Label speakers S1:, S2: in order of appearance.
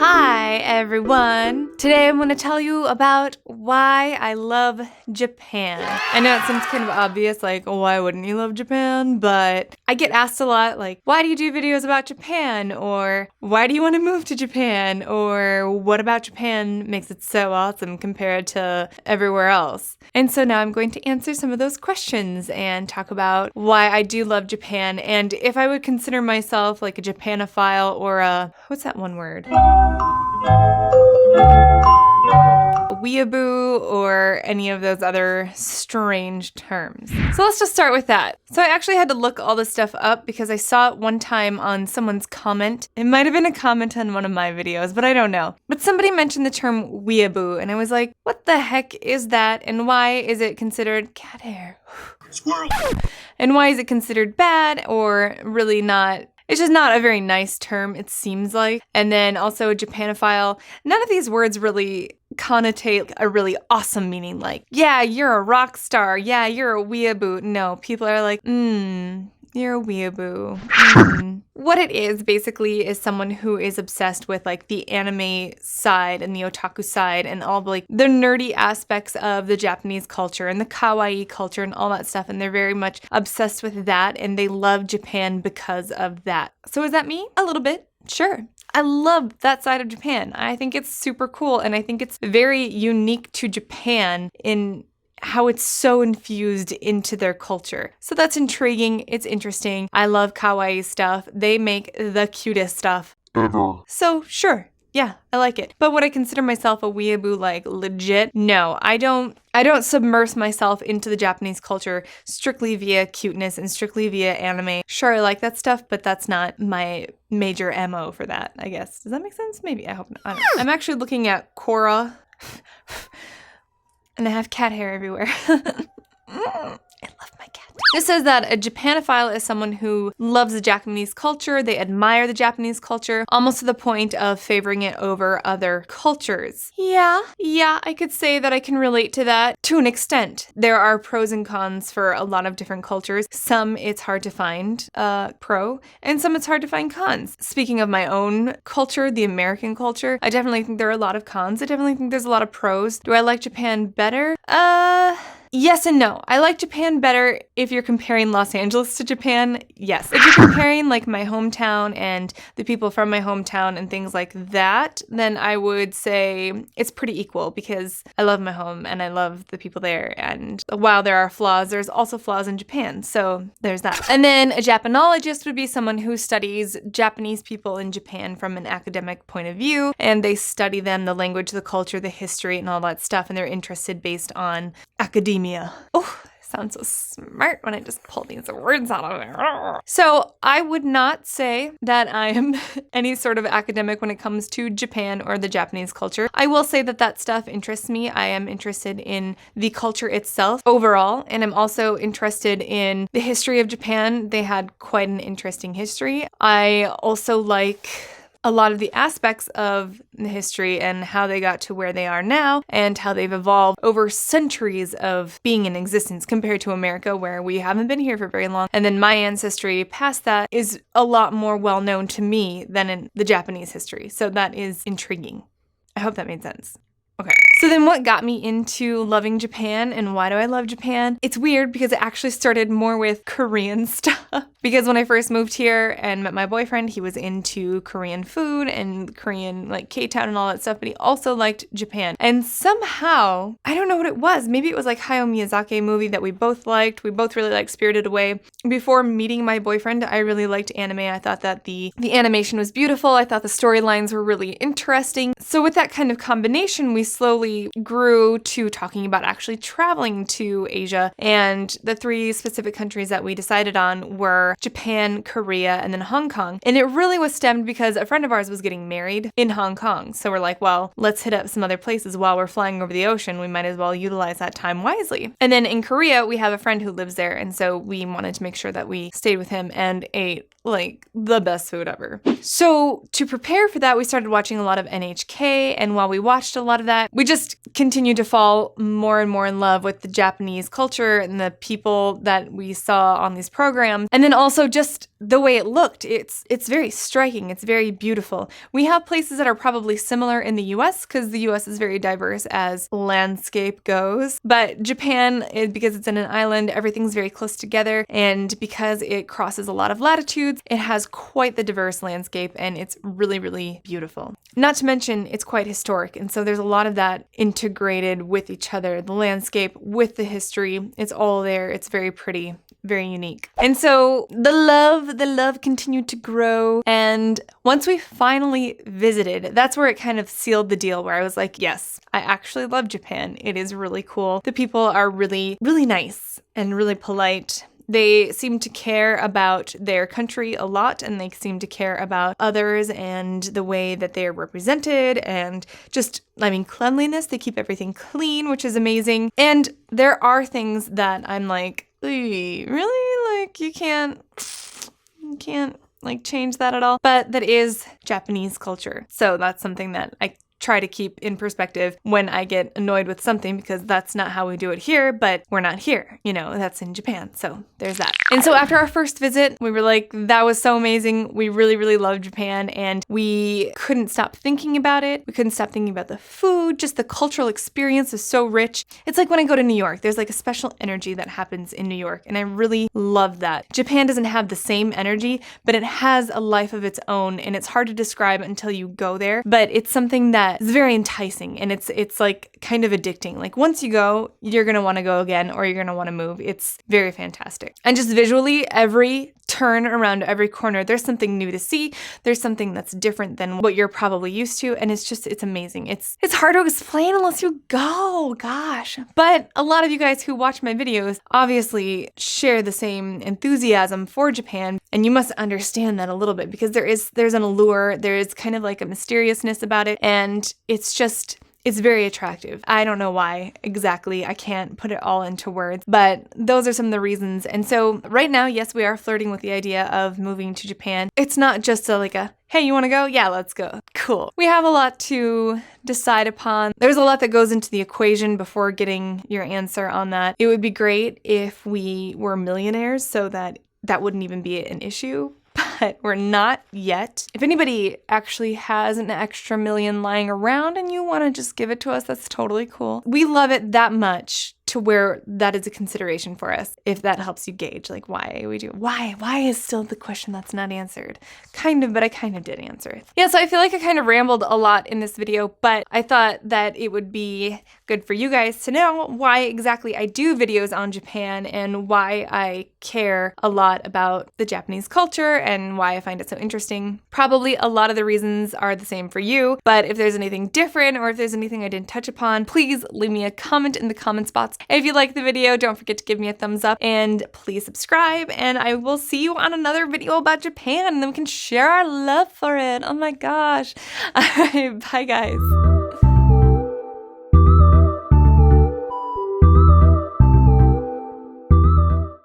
S1: Hi everyone! Today I'm going to tell you about why I love Japan. I know it seems kind of obvious, like, why wouldn't you love Japan? But I get asked a lot, like, why do you do videos about Japan? Or why do you want to move to Japan? Or what about Japan makes it so awesome compared to everywhere else? And so now I'm going to answer some of those questions and talk about why I do love Japan and if I would consider myself like a Japanophile or a, what's that one word? Weeaboo or any of those other strange terms. So let's just start with that. So I actually had to look all this stuff up because I saw it one time on someone's comment. It might have been a comment on one of my videos, but I don't know. But somebody mentioned the term weeaboo and I was like, what the heck is that? And why is it considered cat hair? Squirrel. And why is it considered bad or really not? It's just not a very nice term, it seems like. And then also Japanophile. None of these words really connotate a really awesome meaning like, yeah, you're a rock star. Yeah, you're a weeaboo. No, people are like, you're a weeaboo. What it is basically is someone who is obsessed with like the anime side and the otaku side and all like the nerdy aspects of the Japanese culture and the kawaii culture and all that stuff. And they're very much obsessed with that and they love Japan because of that. So is that me? A little bit. Sure. I love that side of Japan. I think it's super cool and I think it's very unique to Japan in how it's so infused into their culture. So that's intriguing. It's interesting. I love kawaii stuff. They make the cutest stuff ever. So sure. Yeah, I like it. But would I consider myself a weeaboo, like legit? No, I don't submerge myself into the Japanese culture strictly via cuteness and strictly via anime. Sure, I like that stuff, but that's not my major MO for that, I guess. Does that make sense? Maybe, I hope not. I don't know. I'm actually looking at Korra. And I have cat hair everywhere. I love my cat. This says that a Japanophile is someone who loves the Japanese culture, they admire the Japanese culture, almost to the point of favoring it over other cultures. Yeah, I could say that I can relate to that to an extent. There are pros and cons for a lot of different cultures. Some it's hard to find pro, and some it's hard to find cons. Speaking of my own culture, the American culture, I definitely think there are a lot of cons. I definitely think there's a lot of pros. Do I like Japan better? Yes and no. I like Japan better if you're comparing Los Angeles to Japan, yes. If you're comparing like my hometown and the people from my hometown and things like that, then I would say it's pretty equal because I love my home and I love the people there. And while there are flaws, there's also flaws in Japan. So there's that. And then a Japanologist would be someone who studies Japanese people in Japan from an academic point of view. And they study them, the language, the culture, the history, and all that stuff. And they're interested based on academia. Oh, sounds so smart when I just pull these words out of there. So I would not say that I am any sort of academic when it comes to Japan or the Japanese culture. I will say that that stuff interests me. I am interested in the culture itself overall, and I'm also interested in the history of Japan. They had quite an interesting history. I also like a lot of the aspects of the history and how they got to where they are now and how they've evolved over centuries of being in existence compared to America where we haven't been here for very long. And then my ancestry past that is a lot more well known to me than in the Japanese history. So that is intriguing. I hope that made sense. Okay, so then what got me into loving Japan and why do I love Japan? It's weird because it actually started more with Korean stuff. Because when I first moved here and met my boyfriend, he was into Korean food and Korean like K-Town and all that stuff, but he also liked Japan. And somehow, I don't know what it was. Maybe it was like Hayao Miyazaki movie that we both liked. We both really liked Spirited Away. Before meeting my boyfriend, I really liked anime. I thought that the animation was beautiful. I thought the storylines were really interesting. So with that kind of combination, we slowly grew to talking about actually traveling to Asia. And the 3 specific countries that we decided on were Japan, Korea, and then Hong Kong. And it really was stemmed because a friend of ours was getting married in Hong Kong. So we're like, well, let's hit up some other places while we're flying over the ocean. We might as well utilize that time wisely. And then in Korea, we have a friend who lives there. And so we wanted to make sure that we stayed with him and ate like the best food ever. So to prepare for that, we started watching a lot of NHK. And while we watched a lot of that, we just continued to fall more and more in love with the Japanese culture and the people that we saw on these programs. And then also just the way it looked, it's very striking. It's very beautiful. We have places that are probably similar in the US because the US is very diverse as landscape goes. But Japan, because it's in an island, everything's very close together. And because it crosses a lot of latitudes, it has quite the diverse landscape and it's really, really beautiful. Not to mention, it's quite historic. And so there's a lot of that integrated with each other. The landscape with the history, it's all there. It's very pretty, very unique. And so the love continued to grow. And once we finally visited, that's where it kind of sealed the deal, where I was like, yes, I actually love Japan. It is really cool. The people are really, really nice and really polite. They seem to care about their country a lot, and they seem to care about others and the way that they are represented and just, cleanliness. They keep everything clean, which is amazing. And there are things that I'm like, really? Like, you can't change that at all. But that is Japanese culture. So that's something that I try to keep in perspective when I get annoyed with something, because that's not how we do it here, but we're not here, that's in Japan. So there's that. And so after our first visit, we were like, that was so amazing. We really, really love Japan, and we couldn't stop thinking about it. We couldn't stop thinking about the food. Just the cultural experience is so rich. It's like when I go to New York, there's like a special energy that happens in New York, and I really love that. Japan doesn't have the same energy, but it has a life of its own, and it's hard to describe until you go there, but it's something that is very enticing, and it's like kind of addicting. Like once you go, you're gonna want to go again, or you're gonna want to move. It's very fantastic. And just visually, every turn around every corner, there's something new to see. There's something that's different than what you're probably used to, and it's amazing. It's hard to explain unless you go, gosh. But a lot of you guys who watch my videos obviously share the same enthusiasm for Japan, and you must understand that a little bit, because there's an allure, there is kind of like a mysteriousness about it, and it's very attractive. I don't know why exactly. I can't put it all into words, but those are some of the reasons. And so right now, yes, we are flirting with the idea of moving to Japan. It's not just hey, you want to go? Yeah, let's go. Cool. We have a lot to decide upon. There's a lot that goes into the equation before getting your answer on that. It would be great if we were millionaires so that wouldn't even be an issue. But we're not yet. If anybody actually has an extra million lying around and you want to just give it to us, that's totally cool. We love it that much to where that is a consideration for us, if that helps you gauge why we do. Why is still the question that's not answered. Kind of, but I kind of did answer it. Yeah, so I feel like I kind of rambled a lot in this video, but I thought that it would be good for you guys to know why exactly I do videos on Japan and why I care a lot about the Japanese culture and why I find it so interesting. Probably a lot of the reasons are the same for you, but if there's anything different or if there's anything I didn't touch upon, please leave me a comment in the comment spots. If you like the video, don't forget to give me a thumbs up and please subscribe, and I will see you on another video about Japan, and then we can share our love for it. Oh my gosh. All right, bye guys.